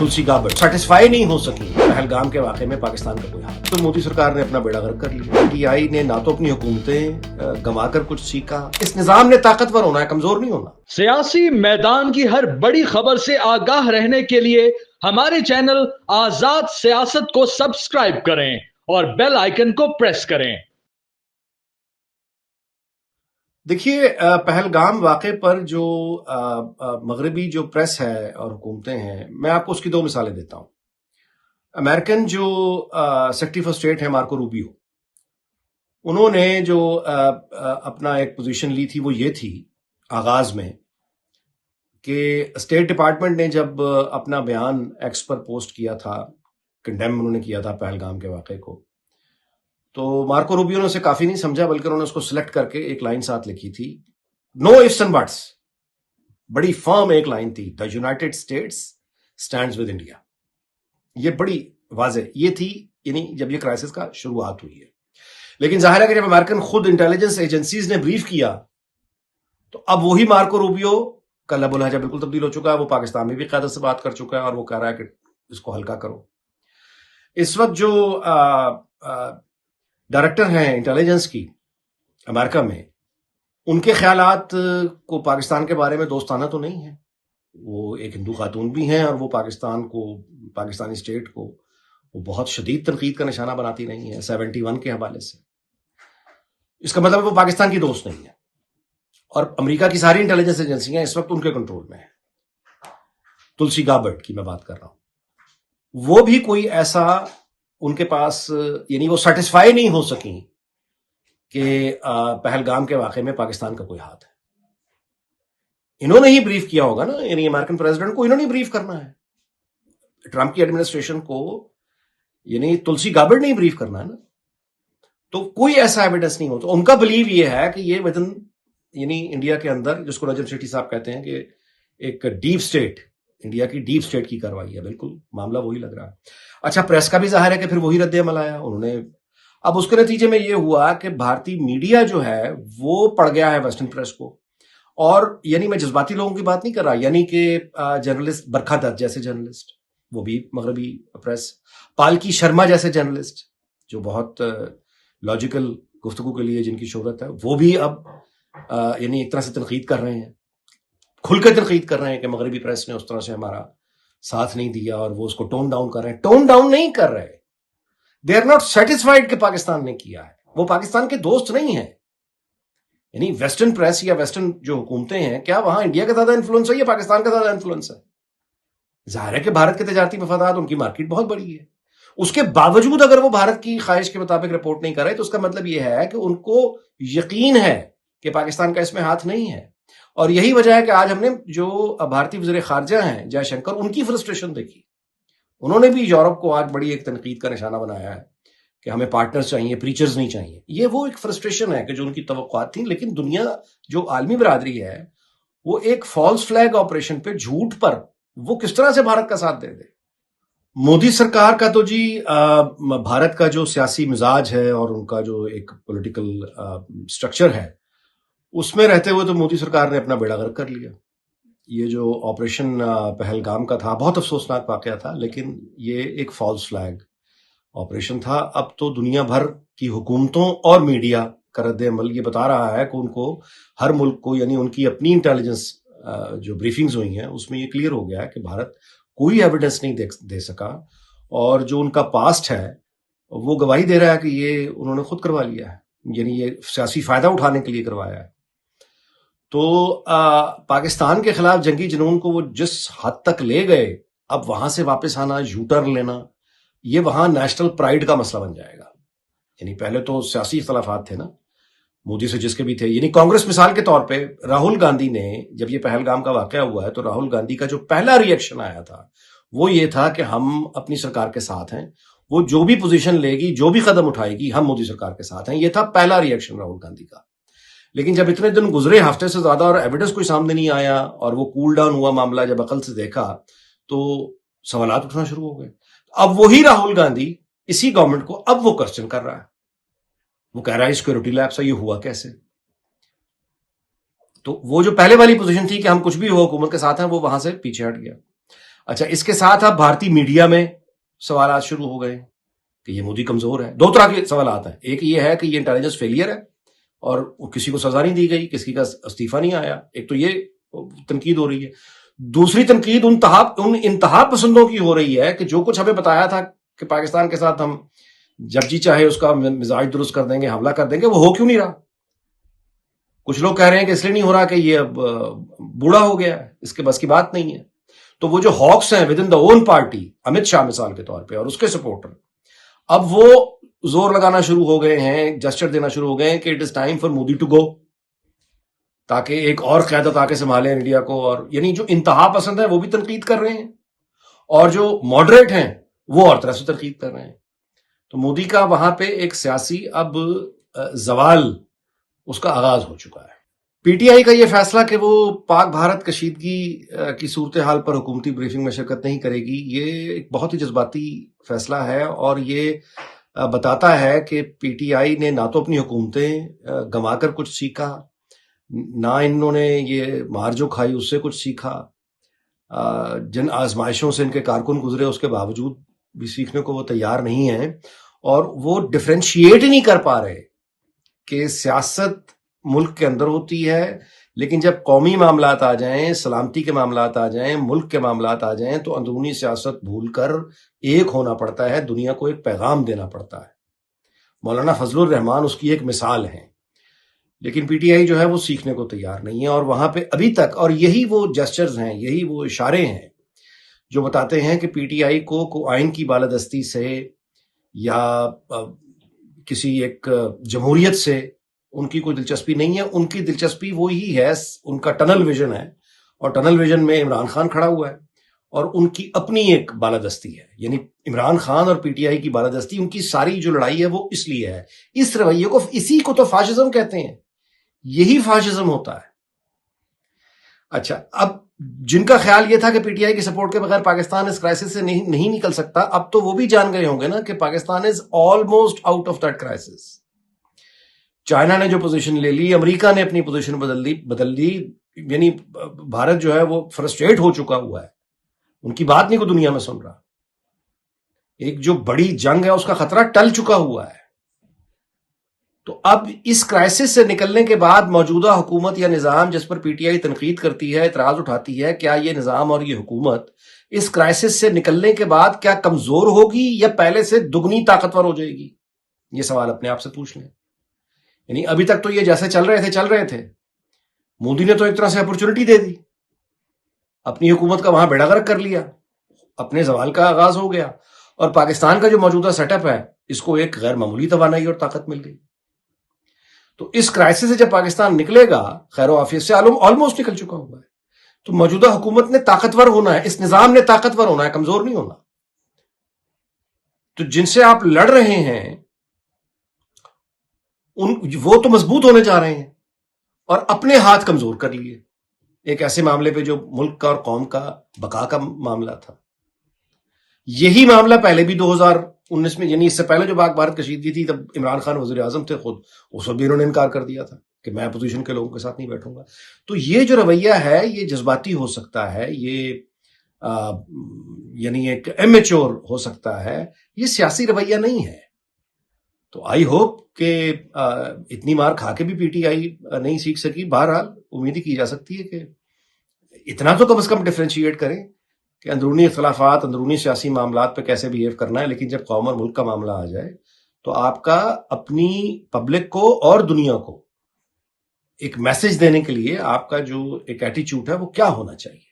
तुलसी गाबड़ satisfy नहीं हो सकी पहलगाम के वाकये में पाकिस्तान का कोई हाथ। तो मोदी सरकार ने अपना बेड़ा गर्क कर लिया। पीटीआई ने ना तो अपनी हुकूमतें गंवाकर कुछ सीखा, इस निजाम ने ताकतवर होना है, कमजोर नहीं होना। सियासी मैदान की हर बड़ी खबर से आगाह रहने के लिए हमारे चैनल आजाद सियासत को सब्सक्राइब करें और बेल आइकन को प्रेस करें। देखिए, पहलगाम वाक़े पर जो मगरबी जो प्रेस है और हुकूमतें हैं, मैं आपको उसकी दो मिसालें देता हूँ। अमेरिकन जो सेक्रेटरी फॉर स्टेट है मार्को रूबियो, उन्होंने जो अपना एक पोजीशन ली थी वो ये थी आगाज में कि स्टेट डिपार्टमेंट ने जब अपना बयान एक्स पर पोस्ट किया था, कंडेम उन्होंने किया था पहलगाम के वाक़े को, तो मार्को रूबियो ने उसे काफी नहीं समझा, बल्कि उन्होंने उसको सिलेक्ट करके एक लाइन साथ लिखी थी, नो इफ्स एंड बट्स। बड़ी फर्म एक लाइन थी, the United states stands with India. ये बड़ी वाज़ेह ये थी, यानी जब ये क्राइसिस का शुरुआत हुई है। लेकिन जाहिर है कि जब अमेरिकन खुद इंटेलिजेंस एजेंसीज ने ब्रीफ किया, तो अब वही मार्को रूबियो का लबो लहजा बिल्कुल तब्दील हो चुका है। वो पाकिस्तान में भी क़यादत से बात कर चुका है और वो कह रहा है कि इसको हल्का करो। इस वक्त जो डायरेक्टर हैं इंटेलिजेंस की अमेरिका में, उनके ख्यालात को पाकिस्तान के बारे में दोस्ताना तो नहीं है। वो एक हिंदू खातून भी हैं और वो पाकिस्तान को, पाकिस्तानी स्टेट को वो बहुत शदीद तनकीद का निशाना बनाती नहीं है 71 के हवाले से। इसका मतलब वो पाकिस्तान की दोस्त नहीं है और अमेरिका की सारी इंटेलिजेंस एजेंसियां इस वक्त उनके कंट्रोल में है। तुलसी गाबड़ की मैं बात कर रहा हूं। वो भी कोई ऐसा उनके पास, यानी वो सेटिस्फाई नहीं हो सकी कि पहलगाम के वाक़े में पाकिस्तान का कोई हाथ है। इन्होंने ही ब्रीफ किया होगा ना, यानी अमेरिकन प्रेसिडेंट को इन्होंने ही ब्रीफ करना है, ट्रंप की एडमिनिस्ट्रेशन को, यानी तुलसी गाबड़ ने ही ब्रीफ करना है ना। तो कोई ऐसा एविडेंस नहीं हो। तो उनका बिलीव ये है कि ये विदिन, यानी इंडिया के अंदर, जिसको नजम शेट्टी साहब कहते हैं कि एक डीप स्टेट, इंडिया की डीप स्टेट की कार्रवाई है। बिल्कुल मामला वही लग रहा है। अच्छा, प्रेस का भी जाहिर है कि फिर वही रद्द अमल आया उन्होंने। अब उसके नतीजे में ये हुआ कि भारतीय मीडिया जो है वो पड़ गया है वेस्टर्न प्रेस को। और यानी मैं जज्बाती लोगों की बात नहीं कर रहा, यानी कि जर्नलिस्ट बरखा दत्त जैसे जर्नलिस्ट, वो भी मगरबी प्रेस, पालकी शर्मा जैसे जर्नलिस्ट जो बहुत लॉजिकल गुफ्तगू के लिए जिनकी शोहरत है, वो भी अब यानी एक तरह से तनकीद कर रहे हैं, खुलकर तनकीद कर रहे हैं कि मगरबी प्रेस ने उस तरह से हमारा साथ नहीं दिया, और वो उसको टोन डाउन कर रहे हैं। टोन डाउन नहीं कर रहे, दे आर नॉट सेटिस्फाइड कि पाकिस्तान ने किया है। वो पाकिस्तान के दोस्त नहीं है। यानी वेस्टर्न प्रेस या वेस्टर्न जो हुकूमतें हैं, क्या वहां इंडिया का ज्यादा इन्फ्लुएंस है या पाकिस्तान का ज्यादा इन्फ्लुएंस है? जाहिर है कि भारत के तजारती मफादात, उनकी मार्केट बहुत बड़ी है। उसके बावजूद अगर वो भारत की ख्वाहिश के मुताबिक रिपोर्ट नहीं कर रहे, तो उसका मतलब यह है कि उनको यकीन है कि पाकिस्तान का इसमें हाथ नहीं है। और यही वजह है कि आज हमने जो भारतीय वज़ीर ख़ारिजा हैं जयशंकर, उनकी फ्रस्ट्रेशन देखी। उन्होंने भी यूरोप को आज बड़ी एक तनकीद का निशाना बनाया है कि हमें पार्टनर्स चाहिए, प्रीचर्स नहीं चाहिए। ये वो एक फ्रस्ट्रेशन है कि जो उनकी तवक्कुआत थी। लेकिन दुनिया, जो आलमी बरादरी है, वो एक फॉल्स फ्लैग ऑपरेशन पे, झूठ पर, वो किस तरह से भारत का साथ दे दे। मोदी सरकार का तो जी भारत का जो सियासी मिजाज है और उनका जो एक पॉलिटिकल स्ट्रक्चर है, उसमें रहते हुए तो मोदी सरकार ने अपना बेड़ा गर्क कर लिया। ये जो ऑपरेशन पहलगाम का था, बहुत अफसोसनाक वाकया था, लेकिन ये एक फॉल्स फ्लैग ऑपरेशन था। अब तो दुनिया भर की हुकूमतों और मीडिया का रद्द अमल ये बता रहा है कि उनको, हर मुल्क को, यानी उनकी अपनी इंटेलिजेंस जो ब्रीफिंग्स हुई हैं, उसमें ये क्लियर हो गया है कि भारत कोई एविडेंस नहीं दे सका, और जो उनका पास्ट है वो गवाही दे रहा है कि ये उन्होंने खुद करवा लिया है, यानी ये सियासी फायदा उठाने के लिए करवाया है। तो पाकिस्तान के खिलाफ जंगी जुनून को वो जिस हद तक ले गए, अब वहां से वापस आना, यू टर्न लेना, ये वहां नेशनल प्राइड का मसला बन जाएगा। यानी पहले तो सियासी इख्तलाफात थे ना, मोदी से जिसके भी थे, यानी कांग्रेस मिसाल के तौर पे, राहुल गांधी ने, जब ये पहलगाम का वाकया हुआ है, तो राहुल गांधी का जो पहला रिएक्शन आया था वो ये था कि हम अपनी सरकार के साथ हैं, वो जो भी पोजीशन लेगी, जो भी कदम उठाएगी, हम मोदी सरकार के साथ हैं। ये था पहला रिएक्शन राहुल गांधी का। लेकिन जब इतने दिन गुजरे, हफ्ते से ज्यादा, और एविडेंस कोई सामने नहीं आया, और वो कूल डाउन हुआ मामला, जब अकल से देखा, तो सवालात उठना शुरू हो गए। अब वही राहुल गांधी इसी गवर्नमेंट को अब वो क्वेश्चन कर रहा है। वो कह रहा है सिक्योरिटी लैप्स है, ये हुआ कैसे? तो वो जो पहले वाली पोजीशन थी कि हम कुछ भी हो हुकूमत के साथ हैं, वो वहां से पीछे हट गया। اچھا، اس کے ساتھ اب بھارتی میڈیا میں سوالات شروع ہو گئے کہ یہ مودی کمزور ہے. دو طرح کے سوالات ہیں. ایک یہ ہے کہ یہ انٹیلیجنس فیلئر ہے اور کسی کو سزا نہیں دی گئی، کسی کا استعفیٰ نہیں آیا. ایک تو یہ تنقید ہو رہی ہے. دوسری تنقید ان انتہا پسندوں کی ہو رہی ہے کہ جو کچھ ہمیں بتایا تھا کہ پاکستان کے ساتھ ہم جب جی چاہے اس کا مزاج درست کر دیں گے، حملہ کر دیں گے، وہ ہو کیوں نہیں رہا؟ کچھ لوگ کہہ رہے ہیں کہ اس لیے نہیں ہو رہا کہ یہ اب بوڑھا ہو گیا ہے، اس کے بس کی بات نہیں ہے. تو وہ جو ہاکس ہیں with in the own party, Amit Shah مثال کے طور پہ اور اس کے سپورٹر، اب وہ زور لگانا شروع ہو گئے ہیں، جسچر دینا شروع ہو گئے ہیں کہ it is time for Modi to go, تاکہ ایک اور قیادت آ کے سنبھالے انڈیا کو. اور یعنی جو انتہا پسند ہے وہ بھی تنقید کر رہے ہیں اور جو ماڈریٹ ہیں وہ اور طرح سے تنقید کر رہے ہیں. تو مودی کا وہاں پہ ایک سیاسی اب زوال اس کا آغاز ہو چکا ہے. پی ٹی آئی کا یہ فیصلہ کہ وہ پاک بھارت کشیدگی کی صورتحال پر حکومتی بریفنگ میں شرکت نہیں کرے گی، یہ ایک بہت ہی جذباتی فیصلہ ہے اور یہ بتاتا ہے کہ پی ٹی آئی نے نہ تو اپنی حکومتیں گنوا کر کچھ سیکھا، نہ انہوں نے یہ مار جو کھائی اس سے کچھ سیکھا. جن آزمائشوں سے ان کے کارکن گزرے اس کے باوجود بھی سیکھنے کو وہ تیار نہیں ہیں، اور وہ ڈفرینشیٹ ہی نہیں کر پا رہے کہ سیاست ملک کے اندر ہوتی ہے، لیکن جب قومی معاملات آ جائیں، سلامتی کے معاملات آ جائیں، ملک کے معاملات آ جائیں تو اندرونی سیاست بھول کر ایک ہونا پڑتا ہے، دنیا کو ایک پیغام دینا پڑتا ہے. مولانا فضل الرحمان اس کی ایک مثال ہے. لیکن پی ٹی آئی جو ہے وہ سیکھنے کو تیار نہیں ہے، اور وہاں پہ ابھی تک، اور یہی وہ جسچرز ہیں، یہی وہ اشارے ہیں جو بتاتے ہیں کہ پی ٹی آئی کو آئین کی بالادستی سے یا کسی ایک جمہوریت سے ان کی کوئی دلچسپی نہیں ہے. ان کی دلچسپی وہی ہے، ان کا ٹنل ویژن ہے، اور ٹنل ویژن میں عمران خان کھڑا ہوا ہے اور ان کی اپنی ایک بالادستی ہے. یعنی عمران خان اور پی ٹی آئی کی بالادستی، ان کی ساری جو لڑائی ہے وہ اس لیے ہے، اس رویے کو، اسی کو تو فاشزم کہتے ہیں. یہی فاشزم ہوتا ہے. اچھا، اب جن کا خیال یہ تھا کہ پی ٹی آئی کی سپورٹ کے بغیر پاکستان اس کرائسس سے نہیں نکل سکتا، اب تو وہ بھی جان گئے ہوں گے نا کہ Pakistan is almost out of that crisis. China نے جو پوزیشن لے لی، امریکہ نے اپنی پوزیشن بدل دی. یعنی بھارت جو ہے وہ فرسٹریٹ ہو چکا ہوا ہے، ان کی بات نہیں کو دنیا میں سن رہا. ایک جو بڑی جنگ ہے اس کا خطرہ ٹل چکا ہوا ہے. تو اب اس کرائسس سے نکلنے کے بعد موجودہ حکومت یا نظام جس پر پی ٹی آئی تنقید کرتی ہے، اعتراض اٹھاتی ہے، کیا یہ نظام اور یہ حکومت اس کرائسس سے نکلنے کے بعد کیا کمزور ہوگی یا پہلے سے دگنی طاقتور ہو جائے گی؟ یہ سوال اپنے آپ سے پوچھ لیں. یعنی ابھی تک تو یہ جیسے چل رہے تھے. مودی نے تو ایک طرح سے اپرچونٹی دے دی، اپنی حکومت کا وہاں بیڑا غرق کر لیا، اپنے زوال کا آغاز ہو گیا، اور پاکستان کا جو موجودہ سیٹ اپ ہے اس کو ایک غیر معمولی توانائی اور طاقت مل گئی. تو اس کرائسس سے جب پاکستان نکلے گا، خیر و عافیت سے آلموسٹ نکل چکا ہوا ہے، تو موجودہ حکومت نے طاقتور ہونا ہے، اس نظام نے طاقتور ہونا ہے، کمزور نہیں ہونا. تو جن سے آپ لڑ رہے ہیں وہ تو مضبوط ہونے جا رہے ہیں اور اپنے ہاتھ کمزور کر لیے ایک ایسے معاملے پہ جو ملک کا اور قوم کا بقا کا معاملہ تھا. یہی معاملہ پہلے بھی 2019 میں، یعنی اس سے پہلے جو پاک بھارت کشیدگی تھی، تب عمران خان وزیر اعظم تھے خود، اس وقت بھی انہوں نے انکار کر دیا تھا کہ میں اپوزیشن کے لوگوں کے ساتھ نہیں بیٹھوں گا. تو یہ جو رویہ ہے یہ جذباتی ہو سکتا ہے، یہ یعنی ایک امیچور ہو سکتا ہے، یہ سیاسی رویہ نہیں ہے. تو آئی ہوپ کہ اتنی مار کھا کے بھی پی ٹی آئی نہیں سیکھ سکی. بہرحال امید ہی کی جا سکتی ہے کہ اتنا تو کم از کم ڈفرینشیٹ کریں کہ اندرونی اختلافات، اندرونی سیاسی معاملات پہ کیسے بیہیو کرنا ہے، لیکن جب قوم اور ملک کا معاملہ آ جائے تو آپ کا اپنی پبلک کو اور دنیا کو ایک میسج دینے کے لیے آپ کا جو ایک ایٹیچیوڈ ہے وہ کیا ہونا چاہیے.